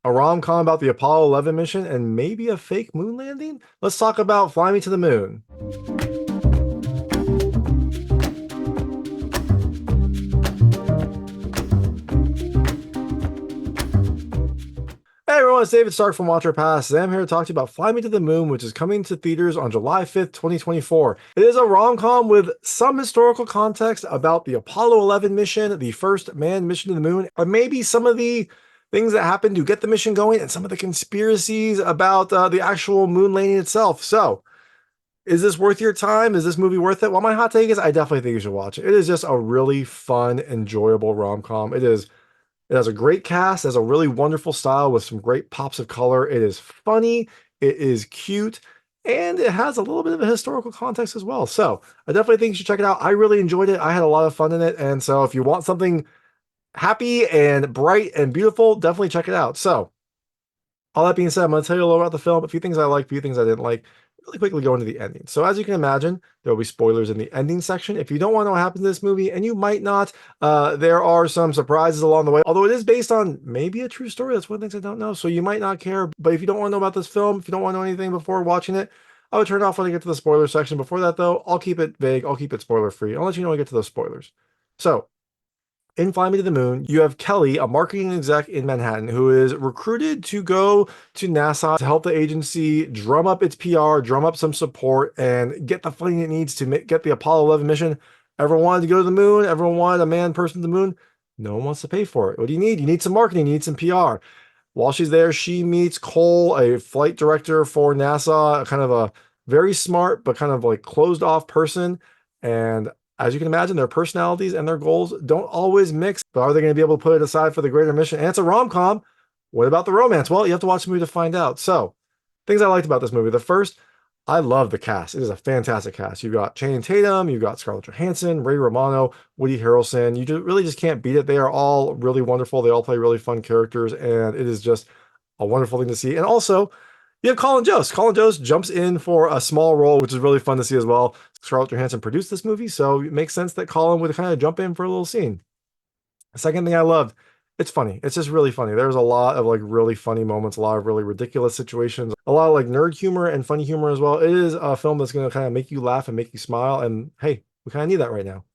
A rom-com about the Apollo 11 mission and maybe a fake moon landing? Let's talk about Fly Me to the Moon. Hey everyone, it's David Stark from Watcher Pass, and I'm here to talk to you about Fly Me to the Moon, which is coming to theaters on July 5th, 2024. It is a rom-com with some historical context about the Apollo 11 mission, the first manned mission to the moon, or maybe some of the things that happened to get the mission going and some of the conspiracies about the actual moon landing itself. So, is this worth your time? Is this movie worth it? Well, my hot take is I definitely think you should watch it. It is just a really fun, enjoyable rom-com. It has a great cast, it has a really wonderful style with some great pops of color. It is funny, it is cute, and it has a little bit of a historical context as well. So I definitely think you should check it out. I really enjoyed it. I had a lot of fun in it. And so if you want something happy and bright and beautiful, definitely check it out. So all that being said, I'm going to tell you a little about the film, a few things I liked, a few things I didn't like. Really quickly go into the ending. So as you can imagine, there will be spoilers in the ending section. If you don't want to know what happens in this movie, and you might not, there are some surprises along the way. Although it is based on maybe a true story, that's one of the things I don't know. So you might not care. But if you don't want to know about this film, if you don't want to know anything before watching it, I would turn it off when I get to the spoiler section. Before that, though, I'll keep it vague. I'll keep it spoiler free. I'll let you know when I get to those spoilers. So in Fly Me to the Moon, you have Kelly, a marketing exec in Manhattan, who is recruited to go to NASA to help the agency drum up its PR, drum up some support, and get the funding it needs to get the Apollo 11 mission. Everyone wanted to go to the moon. Everyone wanted a manned person to the moon. No one wants to pay for it. What do you need? You need some marketing. You need some PR. While she's there, she meets Cole, a flight director for NASA, kind of a very smart but kind of like closed off person. And as you can imagine, their personalities and their goals don't always mix, but are they going to be able to put it aside for the greater mission? And it's a rom-com. What about the romance? Well, you have to watch the movie to find out. So, things I liked about this movie. The first, I love the cast. It is a fantastic cast. You've got Channing Tatum, you've got Scarlett Johansson, Ray Romano, Woody Harrelson. You really just can't beat it. They are all really wonderful. They all play really fun characters, and it is just a wonderful thing to see. And also, you have Colin Jost. Colin Jost jumps in for a small role, which is really fun to see as well. Scarlett Johansson produced this movie, so it makes sense that Colin would kind of jump in for a little scene. The second thing I loved, it's funny. It's just really funny. There's a lot of like really funny moments, a lot of really ridiculous situations, a lot of like nerd humor and funny humor as well. It is a film that's going to kind of make you laugh and make you smile. And hey, we kind of need that right now.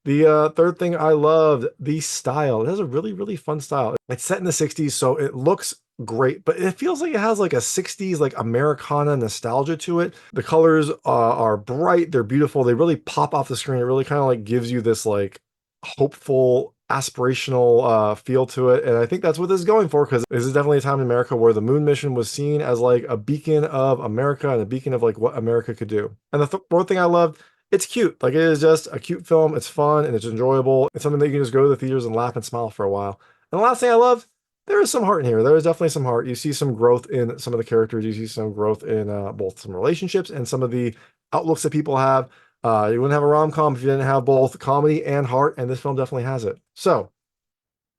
The third thing I loved, the style. It has a really, really fun style. It's set in the 60s, so it looks great, but it feels like it has like a 60s like Americana nostalgia to it. The colors are bright, they're beautiful, they really pop off the screen. It really kind of like gives you this like hopeful, aspirational feel to it. And I think that's what this is going for, because this is definitely a time in America where the moon mission was seen as like a beacon of America and a beacon of like what America could do. And the fourth thing I loved, it's cute. Like it is just a cute film. It's fun and it's enjoyable. It's something that you can just go to the theaters and laugh and smile for a while. And the last thing I love, there is some heart in here. There is definitely some heart. You see some growth in some of the characters. You see some growth in both some relationships and some of the outlooks that people have. You wouldn't have a rom-com if you didn't have both comedy and heart, and this film definitely has it. So,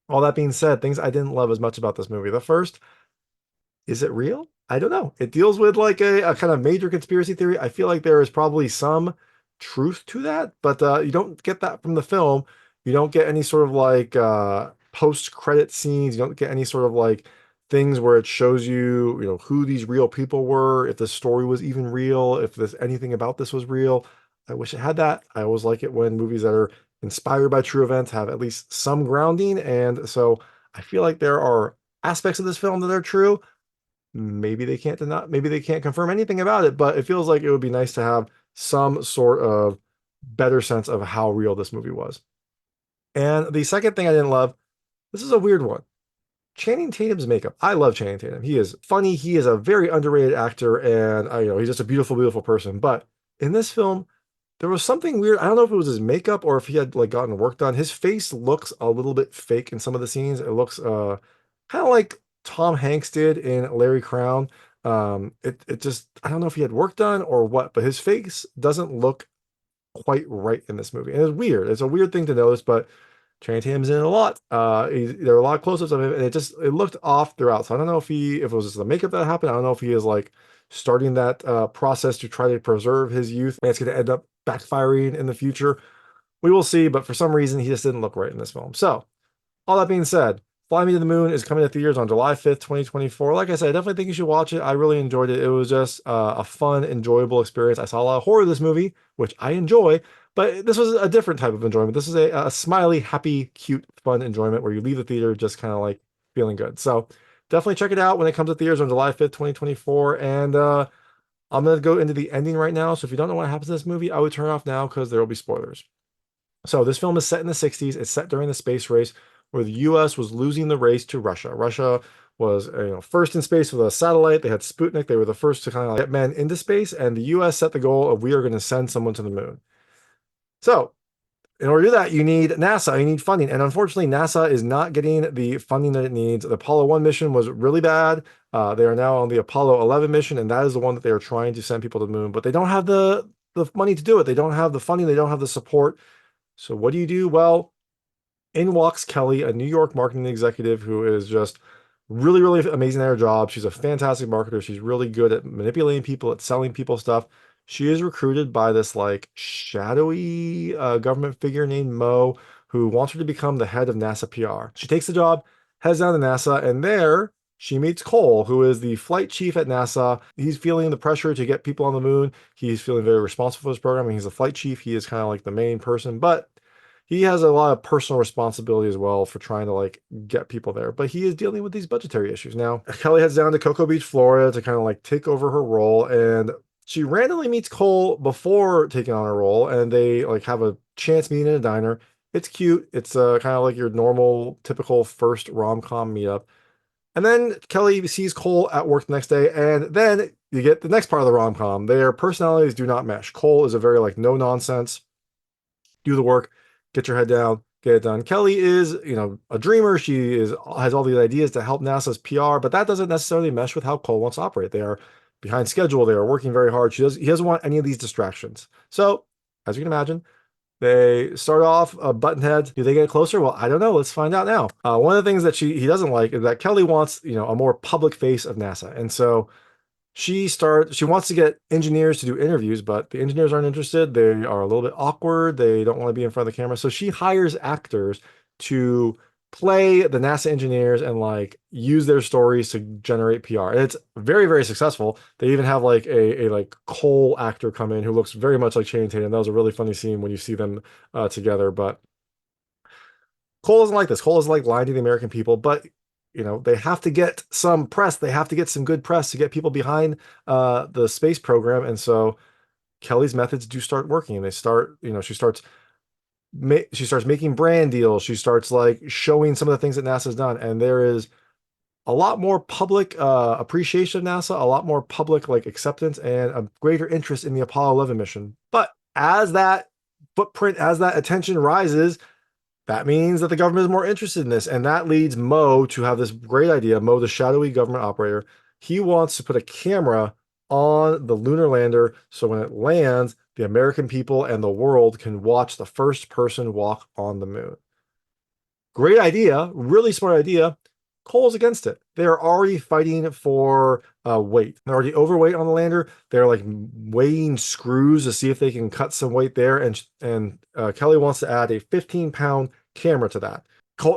all that being said, things I didn't love as much about this movie. The first, is it real? I don't know. It deals with like a kind of major conspiracy theory. I feel like there is probably some truth to that, but you don't get that from the film. You don't get any sort of like post-credit scenes. You don't get any sort of like things where it shows you, who these real people were, if the story was even real, if there's anything about this was real. I wish it had that. I always like it when movies that are inspired by true events have at least some grounding. And so I feel like there are aspects of this film that are true. Maybe they can't deny, maybe they can't confirm anything about it, but it feels like it would be nice to have some sort of better sense of how real this movie was. And the second thing I didn't love, this is a weird one. Channing Tatum's makeup. I love Channing Tatum. He is funny. He is a very underrated actor, and he's just a beautiful, beautiful person. But in this film, there was something weird. I don't know if it was his makeup or if he had like gotten work done. His face looks a little bit fake in some of the scenes. It looks kind of like Tom Hanks did in Larry Crown. It just, I don't know if he had work done or what, but his face doesn't look quite right in this movie. And it's weird. It's a weird thing to notice, but Channing Tatum's in it a lot. There are a lot of close-ups of him, and it looked off throughout. So I don't know if it was just the makeup that happened. I don't know if he is like starting that process to try to preserve his youth, and it's going to end up backfiring in the future. We will see, but for some reason, he just didn't look right in this film. So, all that being said, Fly Me to the Moon is coming to theaters on July 5th, 2024. Like I said, I definitely think you should watch it. I really enjoyed it. It was just a fun, enjoyable experience. I saw a lot of horror in this movie, which I enjoy, but this was a different type of enjoyment. This is a smiley, happy, cute, fun enjoyment where you leave the theater just kind of like feeling good. So definitely check it out when it comes to theaters on July 5th, 2024. And I'm going to go into the ending right now. So if you don't know what happens in this movie, I would turn off now because there will be spoilers. So this film is set in the 60s. It's set during the space race where the US was losing the race to Russia. Russia was first in space with a satellite. They had Sputnik. They were the first to kind of get men into space. And the US set the goal of we are going to send someone to the moon. So in order to do that, you need NASA, you need funding. And unfortunately, NASA is not getting the funding that it needs. The Apollo 1 mission was really bad. They are now on the Apollo 11 mission, and that is the one that they are trying to send people to the moon, but they don't have the money to do it. They don't have the funding. They don't have the support. So what do you do? Well, in walks Kelly, a New York marketing executive who is just really, really amazing at her job. She's a fantastic marketer. She's really good at manipulating people, at selling people stuff. She is recruited by this like shadowy government figure named Mo, who wants her to become the head of NASA PR. She takes the job, heads down to NASA, and there she meets Cole, who is the flight chief at NASA. He's feeling the pressure to get people on the moon. He's feeling very responsible for this program. He's a flight chief. He is kind of like the main person, but he has a lot of personal responsibility as well for trying to like get people there, but he is dealing with these budgetary issues. Now, Kelly heads down to Cocoa Beach, Florida to kind of like take over her role, and she randomly meets Cole before taking on her role, and they like have a chance meeting in a diner. It's cute. It's kind of like your normal, typical first rom-com meetup. And then Kelly sees Cole at work the next day, and then you get the next part of the rom-com. Their personalities do not mesh. Cole is a very like no nonsense, do the work, get your head down, get it done. Kelly is, a dreamer. She has all these ideas to help NASA's PR, but that doesn't necessarily mesh with how Cole wants to operate. They are behind schedule. They are working very hard. He doesn't want any of these distractions. So, as you can imagine, they start off buttonhead. Do they get closer? Well, I don't know. Let's find out now. One of the things that he doesn't like is that Kelly wants, a more public face of NASA. And so she wants to get engineers to do interviews, but the engineers aren't interested. They are a little bit awkward. They don't want to be in front of the camera. So she hires actors to play the NASA engineers and like use their stories to generate PR. And it's very, very successful. They even have like a like Cole actor come in who looks very much like Channing Tatum. That was a really funny scene when you see them together. But Cole doesn't like this. Cole doesn't like lying to the American people, but they have to get some press. They have to get some good press to get people behind the space program. And so Kelly's methods do start working. They start, she starts making brand deals. She starts like showing some of the things that NASA's done. And there is a lot more public appreciation of NASA, a lot more public like acceptance and a greater interest in the Apollo 11 mission. But as that footprint, as that attention rises, that means that the government is more interested in this. And that leads Mo to have this great idea. Mo, the shadowy government operator, he wants to put a camera on the lunar lander so when it lands, the American people and the world can watch the first person walk on the moon. Great idea, really smart idea. Cole's against it. They're already fighting for weight. They're already overweight on the lander. They're like weighing screws to see if they can cut some weight there. And Kelly wants to add a 15-pound camera to that.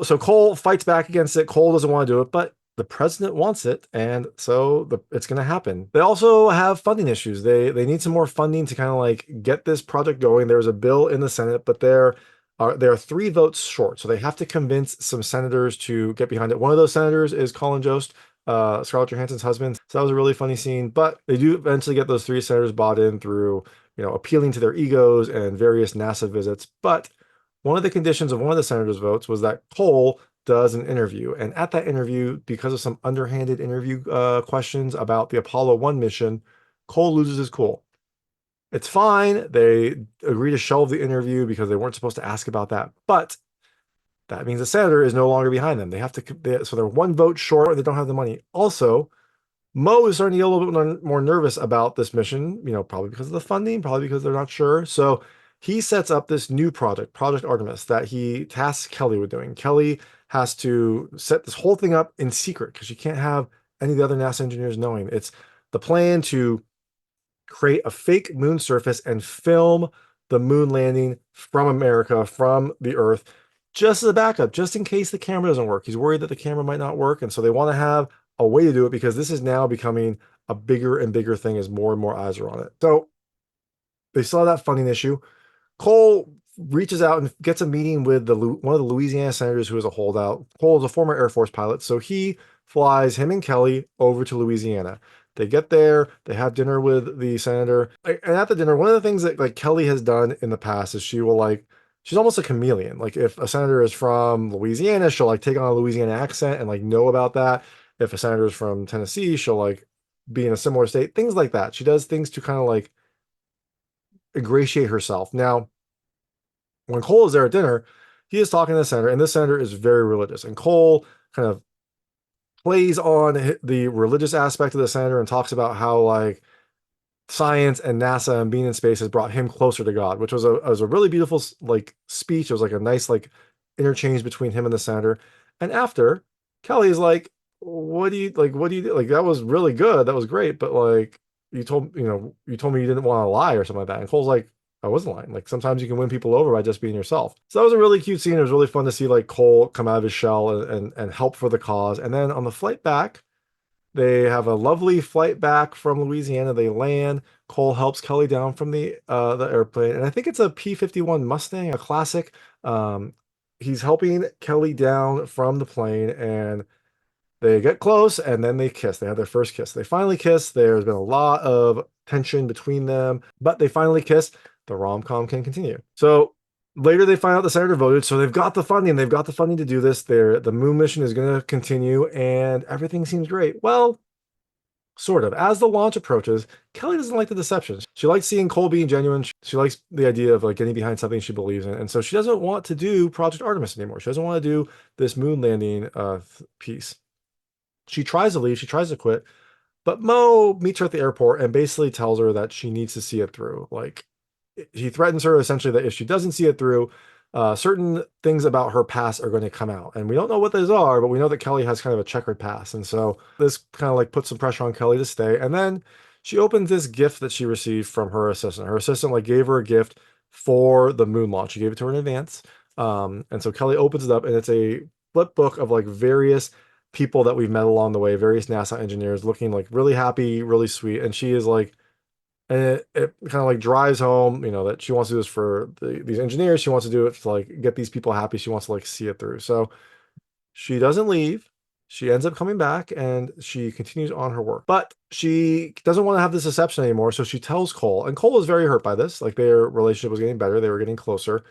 So Cole fights back against it. Cole doesn't want to do it, but the president wants it, and so it's going to happen. They also have funding issues. They need some more funding to kind of like get this project going. There's a bill in the Senate, but there are 3 votes short, so they have to convince some senators to get behind it. One of those senators is Colin Jost, Scarlett Johansson's husband. So that was a really funny scene, but they do eventually get those 3 senators bought in through, appealing to their egos and various NASA visits. But one of the conditions of one of the senators' votes was that Cole does an interview. And at that interview, because of some underhanded interview questions about the Apollo 1 mission, Cole loses his cool. It's fine. They agree to shelve the interview because they weren't supposed to ask about that. But that means the senator is no longer behind them. So they're 1 vote short. They don't have the money. Also, Mo is starting to get a little bit more nervous about this mission, probably because of the funding, probably because they're not sure. So he sets up this new project, Project Artemis, that he tasks Kelly with doing. Kelly has to set this whole thing up in secret because she can't have any of the other NASA engineers knowing. It's the plan to create a fake moon surface and film the moon landing from America, from the Earth. just as a backup, just in case the camera doesn't work. He's worried that the camera might not work. And so they want to have a way to do it because this is now becoming a bigger and bigger thing as more and more eyes are on it. So they saw that funding issue. Cole reaches out and gets a meeting with one of the Louisiana senators who is a holdout. Cole is a former Air Force pilot, so he flies him and Kelly over to Louisiana. They get there, they have dinner with the senator, and at the dinner, one of the things that like Kelly has done in the past is she will like she's almost a chameleon. Like if a senator is from Louisiana, she'll like take on a Louisiana accent and like know about that. If a senator is from Tennessee, she'll like be in a similar state, things like that. She does things to kind of like ingratiate herself. Now, when Cole is there at dinner, he is talking to the senator, and this senator is very religious. And Cole kind of plays on the religious aspect of the senator and talks about how like science and NASA and being in space has brought him closer to God, which was a really beautiful like speech. It was like a nice like interchange between him and the senator. And after, Kelly is like, "What do you like? What do you do? Like that was really good. That was great, but like you told me you didn't want to lie or something like that." And Cole's like, "I wasn't lying. Like sometimes you can win people over by just being yourself." So that was a really cute scene. It was really fun to see like Cole come out of his shell and help for the cause. And then on the flight back, they have a lovely flight back from Louisiana. They land. Cole helps Kelly down from the airplane, and I think it's a P-51 Mustang, a classic. Um, he's helping Kelly down from the plane, and they get close, and then they kiss. They have their first kiss. They finally kiss. There's been a lot of tension between them, but they finally kiss. The rom-com can continue. So later they find out the senator voted, so they've got the funding. They've got the funding to do this. The moon mission is going to continue, and everything seems great. Well, sort of. As the launch approaches, Kelly doesn't like the deceptions. She likes seeing Cole being genuine. She likes the idea of like getting behind something she believes in. And so she doesn't want to do Project Artemis anymore. She doesn't want to do this moon landing piece. She tries to leave, she tries to quit, but Mo meets her at the airport and basically tells her that she needs to see it through. Like he threatens her essentially that if she doesn't see it through, certain things about her past are going to come out. And we don't know what those are, but we know that Kelly has kind of a checkered past. And so this kind of like puts some pressure on Kelly to stay. And then she opens this gift that she received from her assistant. Her assistant like gave her a gift for the moon launch. She gave it to her in advance. And so Kelly opens it up, and it's a flip book of like various people that we've met along the way, various NASA engineers looking like really happy, really sweet. And she is like, and it kind of like drives home, that she wants to do this for these engineers. She wants to do it to like get these people happy. She wants to like see it through. So she doesn't leave. She ends up coming back and she continues on her work. But she doesn't want to have this deception anymore. So she tells Cole, and Cole is very hurt by this. Like their relationship was getting better. They were getting closer.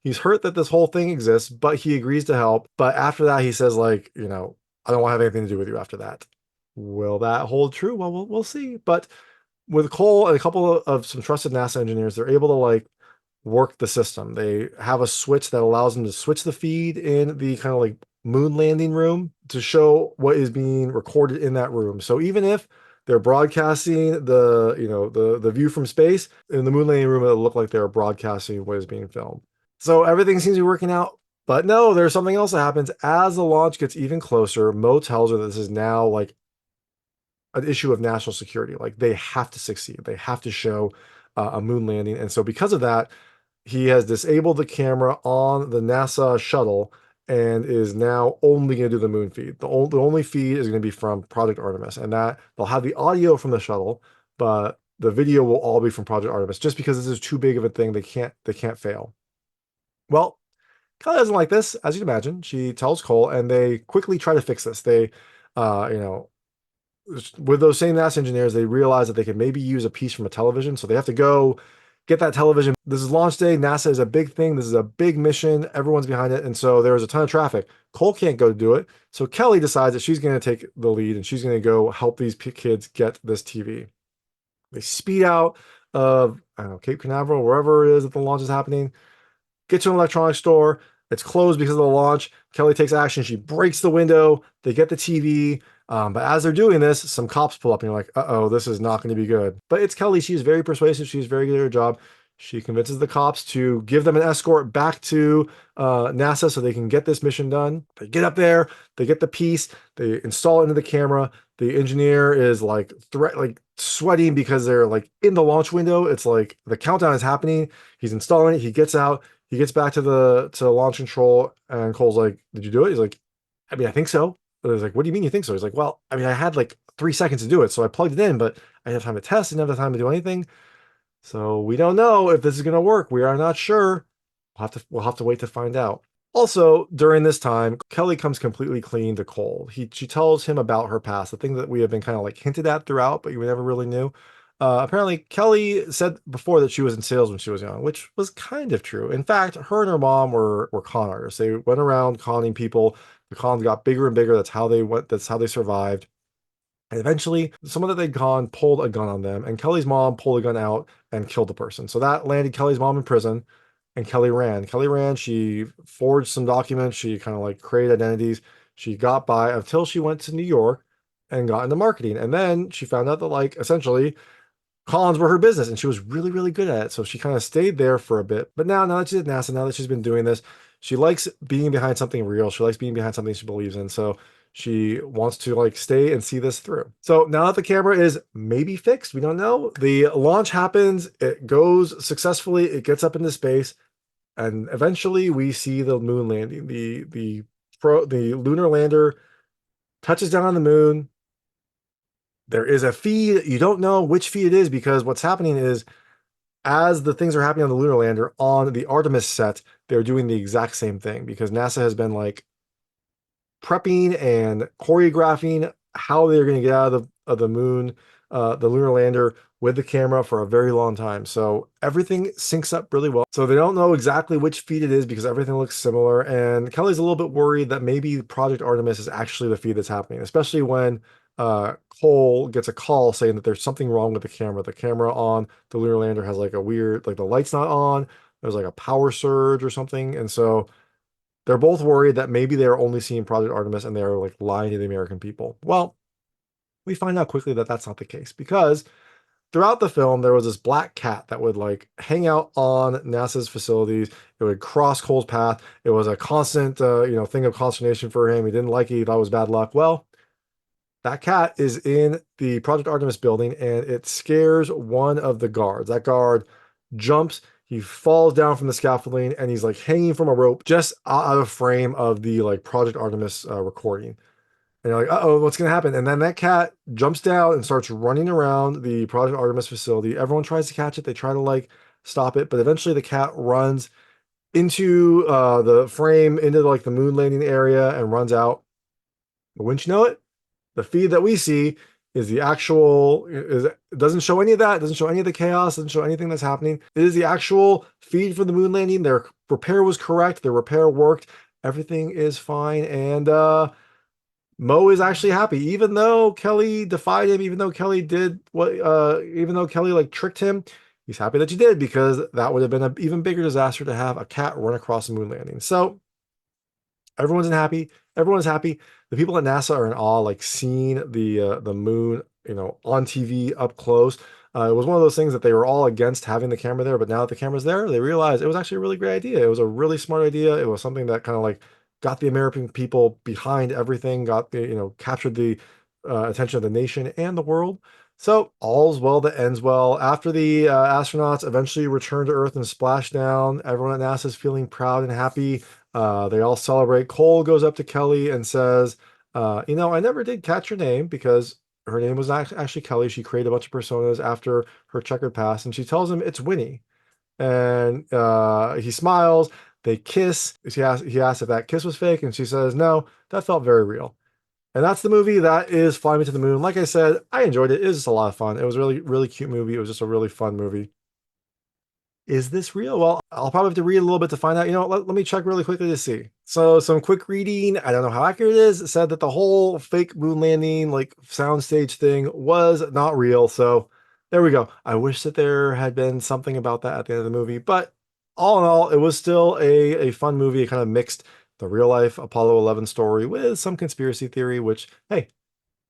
He's hurt that this whole thing exists, but he agrees to help. But after that, he says, like, I don't want to have anything to do with you after that. Will that hold true? Well, we'll see. But with Cole and a couple of some trusted NASA engineers, they're able to like work the system. They have a switch that allows them to switch the feed in the kind of like moon landing room to show what is being recorded in that room. So even if they're broadcasting the view from space in the moon landing room, it'll look like they're broadcasting what is being filmed. So everything seems to be working out. But no, there's something else that happens as the launch gets even closer. Mo tells her that this is now like an issue of national security. Like they have to succeed. They have to show a moon landing. And so because of that, he has disabled the camera on the NASA shuttle and is now only going to do the moon feed. The only feed is going to be from Project Artemis, and that they'll have the audio from the shuttle, but the video will all be from Project Artemis just because this is too big of a thing. They can't fail. Well, Kelly doesn't like this, as you'd imagine. She tells Cole, and they quickly try to fix this. They, with those same NASA engineers, they realize that they can maybe use a piece from a television. So they have to go get that television. This is launch day. NASA is a big thing. This is a big mission. Everyone's behind it. And so there's a ton of traffic. Cole can't go to do it. So Kelly decides that she's going to take the lead and she's going to go help these kids get this TV. They speed out of, I don't know, Cape Canaveral, wherever it is that the launch is happening, get to an electronics store. It's closed because of the launch. Kelly takes action. She breaks the window. They get the TV. But as they're doing this, some cops pull up and you're like, uh-oh, this is not going to be good. But it's Kelly. She's very persuasive. She's very good at her job. She convinces the cops to give them an escort back to NASA so they can get this mission done. They get up there. They get the piece. They install it into the camera. The engineer is like sweating because they're like in the launch window. It's like the countdown is happening. He's installing it. He gets out. He gets back to the launch control, and Cole's like, "Did you do it?" He's like, "I mean, I think so." But he's like, "What do you mean you think so?" He's like, "Well, I mean, I had like 3 seconds to do it, so I plugged it in, but I didn't have time to test, I didn't have time to do anything. So we don't know if this is gonna work. We are not sure. We'll have to wait to find out." Also, during this time, Kelly comes completely clean to Cole. She tells him about her past, the thing that we have been kind of like hinted at throughout, but you never really knew. Apparently, Kelly said before that she was in sales when she was young, which was kind of true. In fact, her and her mom were con artists. They went around conning people. The cons got bigger and bigger. That's how they went. That's how they survived. And eventually, someone that they'd gone pulled a gun on them, and Kelly's mom pulled a gun out and killed the person. So that landed Kelly's mom in prison, and Kelly ran. Kelly ran. She forged some documents. She kind of like created identities. She got by until she went to New York and got into marketing. And then she found out that, like, essentially, Collins were her business, and she was really, really good at it. So she kind of stayed there for a bit. But now that she's at NASA, now that she's been doing this, she likes being behind something real. She likes being behind something she believes in. So she wants to like stay and see this through. So now that the camera is maybe fixed, we don't know. The launch happens, it goes successfully, it gets up into space, and eventually we see the moon landing. The lunar lander touches down on the moon. There is a feed. You don't know which feed it is, because what's happening is, as the things are happening on the lunar lander, on the Artemis set, they're doing the exact same thing, because NASA has been like prepping and choreographing how they're going to get out of the moon, the lunar lander, with the camera for a very long time. So everything syncs up really well. So they don't know exactly which feed it is, because everything looks similar. And Kelly's a little bit worried that maybe Project Artemis is actually the feed that's happening, especially when Cole gets a call saying that there's something wrong with the camera. The camera on the lunar lander has like a weird, like the light's not on. There's like a power surge or something. And so they're both worried that maybe they're only seeing Project Artemis and they're like lying to the American people. Well, we find out quickly that that's not the case, because throughout the film, there was this black cat that would like hang out on NASA's facilities. It would cross Cole's path. It was a constant, thing of consternation for him. He didn't like it. He thought it was bad luck. Well, that cat is in the Project Artemis building, and it scares one of the guards. That guard jumps, he falls down from the scaffolding, and he's like hanging from a rope just out of frame of the like Project Artemis recording. And you're like, uh-oh, what's going to happen? And then that cat jumps down and starts running around the Project Artemis facility. Everyone tries to catch it. They try to like stop it, but eventually the cat runs into the frame, into like the moon landing area, and runs out. But wouldn't you know it, the feed that we see is the actual, it doesn't show any of that. It doesn't show any of the chaos. It doesn't show anything that's happening. It is the actual feed for the moon landing. Their repair was correct. Their repair worked. Everything is fine. And Mo is actually happy, even though Kelly defied him, even though Kelly did what, even though Kelly like tricked him. He's happy that she did, because that would have been an even bigger disaster to have a cat run across the moon landing. So everyone's happy. Everyone's happy. The people at NASA are in awe, like seeing the moon, on TV up close. It was one of those things that they were all against having the camera there, but now that the camera's there, they realized it was actually a really great idea. It was a really smart idea. It was something that kind of like got the American people behind everything, got the, captured the attention of the nation and the world. So all's well that ends well. After the astronauts eventually return to Earth and splash down, everyone at NASA is feeling proud and happy. They all celebrate. Cole goes up to Kelly and says, I never did catch her name, because her name was actually Kelly. She created a bunch of personas after her checkered past. And she tells him it's Winnie. And he smiles. They kiss. He asks if that kiss was fake. And she says, no, that felt very real. And that's the movie. That is Fly Me to the Moon. Like I said, I enjoyed it. It was just a lot of fun. It was a really, really cute movie. It was just a really fun movie. Is this real? Well, I'll probably have to read a little bit to find out. Let me check really quickly to see. So some quick reading. I don't know how accurate it is. It said that the whole fake moon landing, like soundstage thing, was not real. So there we go. I wish that there had been something about that at the end of the movie. But all in all, it was still a fun movie. It kind of mixed the real life Apollo 11 story with some conspiracy theory, which, hey,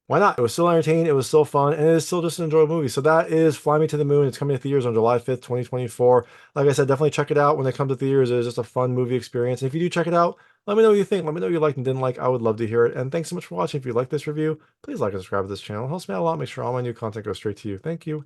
why not? It was still entertaining, it was still fun, and it is still just an enjoyable movie. So that is Fly Me to the Moon. It's coming to theaters on July 5th, 2024. Like I said, definitely check it out when it comes to theaters. It is just a fun movie experience. And if you do check it out, let me know what you think. Let me know what you liked and didn't like. I would love to hear it. And thanks so much for watching. If you like this review, please like and subscribe to this channel. It helps me out a lot. Make sure all my new content goes straight to you. Thank you.